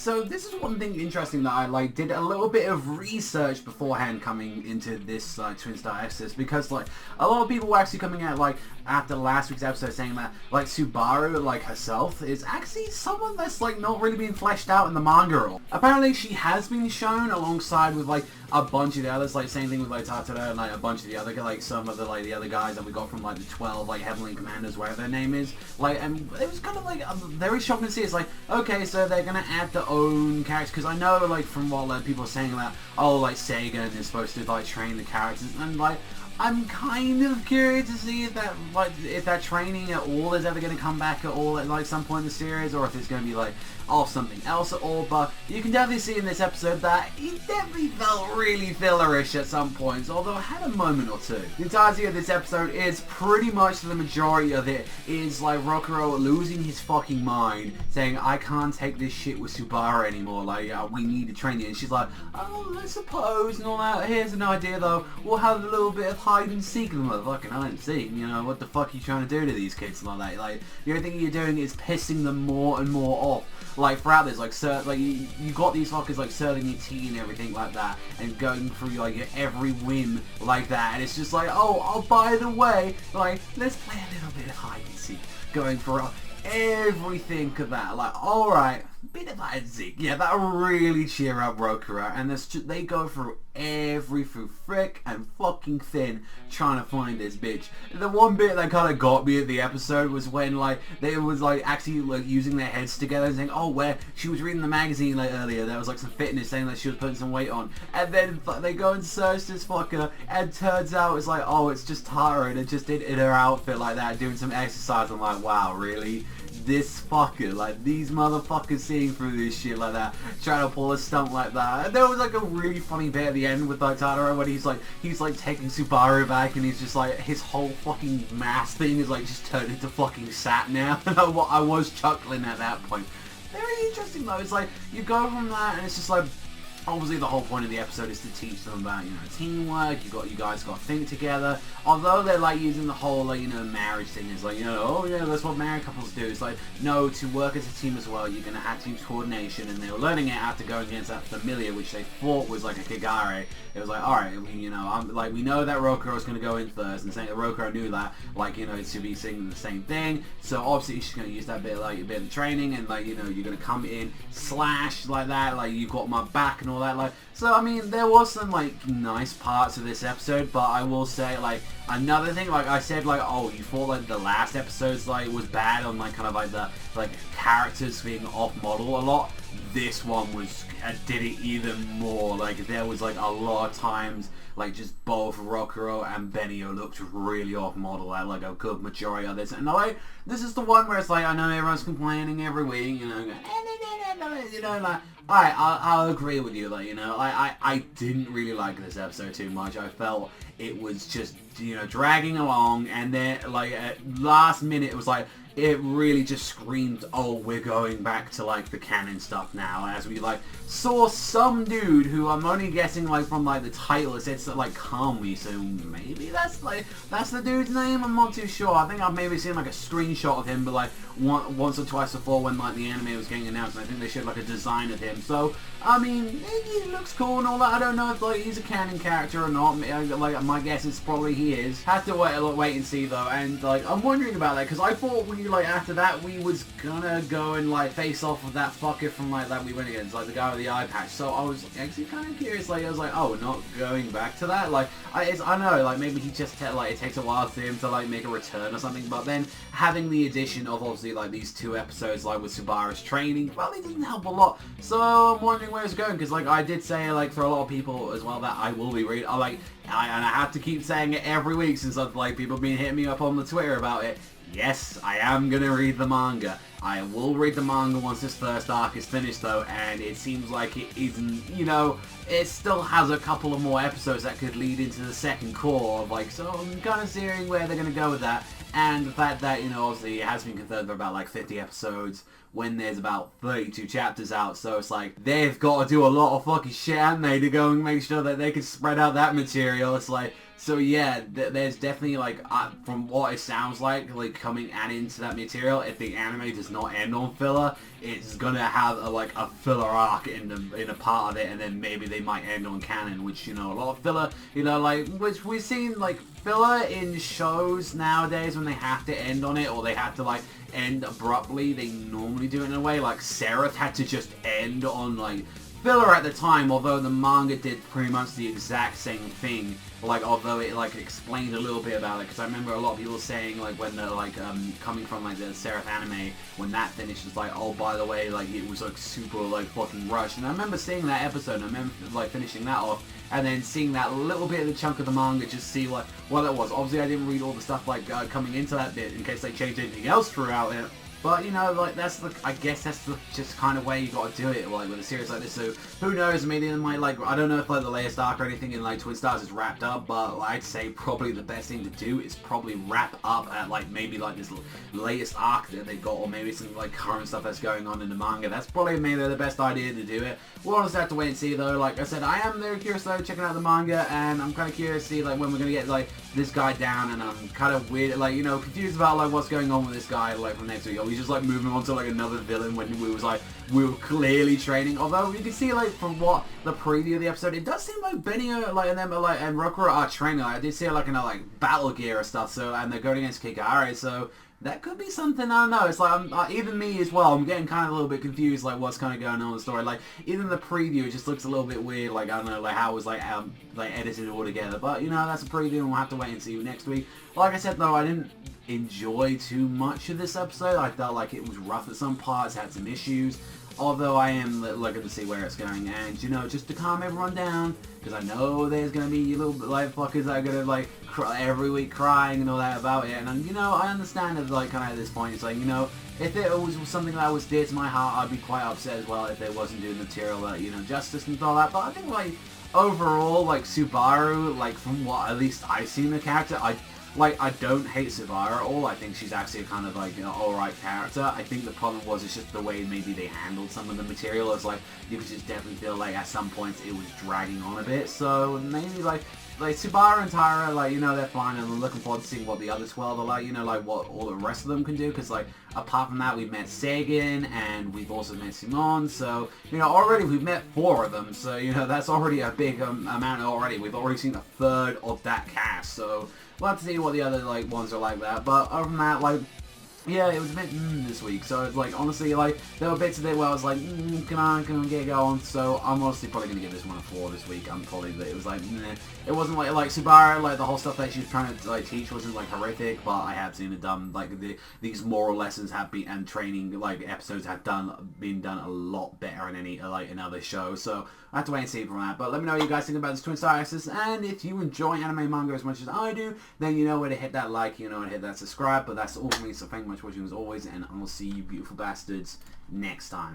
So this is one thing interesting that I did a little bit of research beforehand coming into this Twin Star Exorcist, because a lot of people were actually coming out after last week's episode saying that Subaru herself is actually someone that's not really being fleshed out in the manga at all. Apparently she has been shown alongside with a bunch of the others, same thing with Tatara and a bunch of the other some of the the other guys that we got from the 12 Heavenly Commanders, whatever their name is. And it was kind of very shocking to see. It's okay, so they're gonna add their own characters, because I know from what people are saying that Sega is supposed to train the characters, and I'm kind of curious to see if that training at all is ever going to come back at all at some point in the series, or if it's going to be something else at all. But you can definitely see in this episode that he definitely felt really fillerish at some points, although I had a moment or two. The entirety of this episode is pretty much, the majority of it is Rokuro losing his fucking mind, saying, I can't take this shit with Subaru anymore, we need to train you. And she's oh, I suppose, and all that. Here's an idea though, we'll have a little bit of hide and seek, the motherfucking hide and seek, what the fuck are you trying to do to these kids and all that? The only thing you're doing is pissing them more and more off. Throughout this, you got these fuckers serving your tea and everything like that, and going through your every whim like that, and it's just oh, by the way, let's play a little bit of hide and seek, going for everything of that, alright, bit of hide and seek, yeah, that'll really cheer up Rokuro, and they go through through frick and fucking thin trying to find this bitch. The one bit that kind of got me at the episode was when they was actually using their heads together and saying, oh, where she was reading the magazine earlier, there was some fitness saying that she was putting some weight on, and then they go and search this fucker, and turns out it's oh, it's just Tara, and it just did in her outfit like that, doing some exercise. I'm wow, really? This fucker, these motherfuckers seeing through this shit like that, trying to pull a stunt like that. And there was a really funny bit at the end with Tadaro when he's taking Subaru back, and he's just his whole fucking mass thing is just turned into fucking sat now. And I was chuckling at that point. Very interesting though. It's you go from that, and it's just obviously the whole point of the episode is to teach them about teamwork. You guys got to think together. Although they're using the whole marriage thing is oh yeah, that's what married couples do. It's no, to work as a team as well, you're gonna have to use coordination, and they were learning it after going against that familiar, which they thought was a Kigare. It was alright, we know that Rokuro's gonna go in first, and saying that Rokuro knew that it should be saying the same thing. So obviously she's gonna use that bit a bit of training, and you're gonna come in slash that, you've got my back and all that. So I mean, there was some nice parts of this episode, but I will say another thing, I said oh, you thought the last episodes was bad on kind of the characters being off model a lot. This one was did it even more. There was a lot of times just both Rokuro and Benio looked really off model at a good majority of this, and this is the one where it's I know everyone's complaining every week, I'll agree with you, I didn't really like this episode too much. I felt it was just, dragging along, and then, at last minute, it was it really just screamed, oh, we're going back to, the canon stuff now, as we, saw some dude who I'm only guessing, from, the title, it said, Kami, so maybe that's the dude's name? I'm not too sure. I think I've maybe seen, a screenshot of him, but, once or twice before when, the anime was getting announced, and I think they showed, a design of him. So, I mean, he looks cool and all that. I don't know if, he's a canon character or not. My guess is probably he is. Have to wait and see, though, and, I'm wondering about that, because I thought after that, we was gonna go and, face off with that fucker from, that we went against, the guy with the eye patch. So I was actually kind of curious, I was oh, not going back to that? I know, maybe he just, it takes a while for him to, make a return or something, but then having the addition of, obviously, these two episodes, with Subaru's training, probably didn't help a lot. So I'm wondering where it's going, because, I did say, for a lot of people as well, that I will be reading, and I have to keep saying it every week since I've, people been hitting me up on the Twitter about it. Yes, I am going to read the manga. I will read the manga once this first arc is finished, though, and it seems like it isn't, it still has a couple of more episodes that could lead into the second core of, so I'm kind of seeing where they're going to go with that, and the fact that, obviously it has been confirmed for about, 50 episodes, when there's about 32 chapters out, so it's they've got to do a lot of fucking shit, haven't they, to go and make sure that they can spread out that material. It's So yeah, there's definitely like, from what it sounds like coming into that material, if the anime does not end on filler, it's gonna have a filler arc in a part of it, and then maybe they might end on canon, which, you know, a lot of filler, you know, which we've seen filler in shows nowadays when they have to end on it, or they have to end abruptly. They normally do it in a way like Seraph had to just end on filler at the time, although the manga did pretty much the exact same thing. Although it explained a little bit about it, because I remember a lot of people saying when they're coming from the Seraph anime, when that finished, it's oh, by the way, it was super fucking rushed. And I remember seeing that episode, and I remember finishing that off, and then seeing that little bit of the chunk of the manga, just see what that was. Obviously I didn't read all the stuff coming into that bit in case they changed anything else throughout it. But, you know, that's I guess that's the just kind of way you gotta do it, with a series like this. So, who knows, maybe they might, I don't know if, the latest arc or anything in, Twin Stars is wrapped up, but I'd say probably the best thing to do is probably wrap up at, maybe, this latest arc that they got, or maybe some, current stuff that's going on in the manga. That's probably maybe the best idea to do it. We'll just have to wait and see, though. Like I said, I am very curious, though, checking out the manga, and I'm kind of curious to see, when we're gonna get, this guy down, and I'm kind of weird, you know, confused about, what's going on with this guy, from next week. Are we just, moving on to, another villain when we were clearly training? Although, you can see, from what the preview of the episode, it does seem like Benio, and them, and Rokuro are training. I did see, in battle gear or stuff, so, and they're going against Kigare, so that could be something. I don't know. It's even me as well, I'm getting kind of a little bit confused, what's kind of going on in the story. Even the preview, it just looks a little bit weird, I don't know, how it was, edited all together. But, you know, that's a preview, and we'll have to wait and see next week. Like I said, though, I didn't enjoy too much of this episode. I felt like it was rough at some parts, had some issues. Although I am looking to see where it's going, and, you know, just to calm everyone down, because I know there's going to be little fuckers that are going to, cry every week crying and all that about it, and, you know, I understand that, kind of at this point, it's you know, if it was something that was dear to my heart, I'd be quite upset as well if they wasn't doing material that, you know, justice and all that, but I think, overall, Subaru, from what at least I've seen the character, I don't hate Subaru at all. I think she's actually a kind of alright character. I think the problem was it's just the way maybe they handled some of the material. It's you could just definitely feel at some points it was dragging on a bit. So maybe Subaru and Tyra, you know, they're fine, and I'm looking forward to seeing what the other 12 are you know, what all the rest of them can do, because, apart from that, we've met Sagan, and we've also met Simone, so, you know, already we've met 4 of them, so, you know, that's already a big amount already. We've already seen a third of that cast, so we'll have to see what the other, ones are like that, but other than that, yeah, it was a bit this week, so it's honestly, there were bits of it where I was come on, get going, so I'm honestly probably going to give this one a 4 this week. I'm probably, it was nah. It wasn't like Subaru, the whole stuff that she was trying to, teach wasn't, horrific, but I have seen it done, these moral lessons have been, and training, episodes have been done a lot better in any, in other shows, so I have to wait and see from that. But let me know what you guys think about this Twin Star Axis, and if you enjoy anime manga as much as I do, then you know where to hit that like, you know where to hit that subscribe. But that's all for me, so thank you much for watching as always, and I'll see you beautiful bastards next time.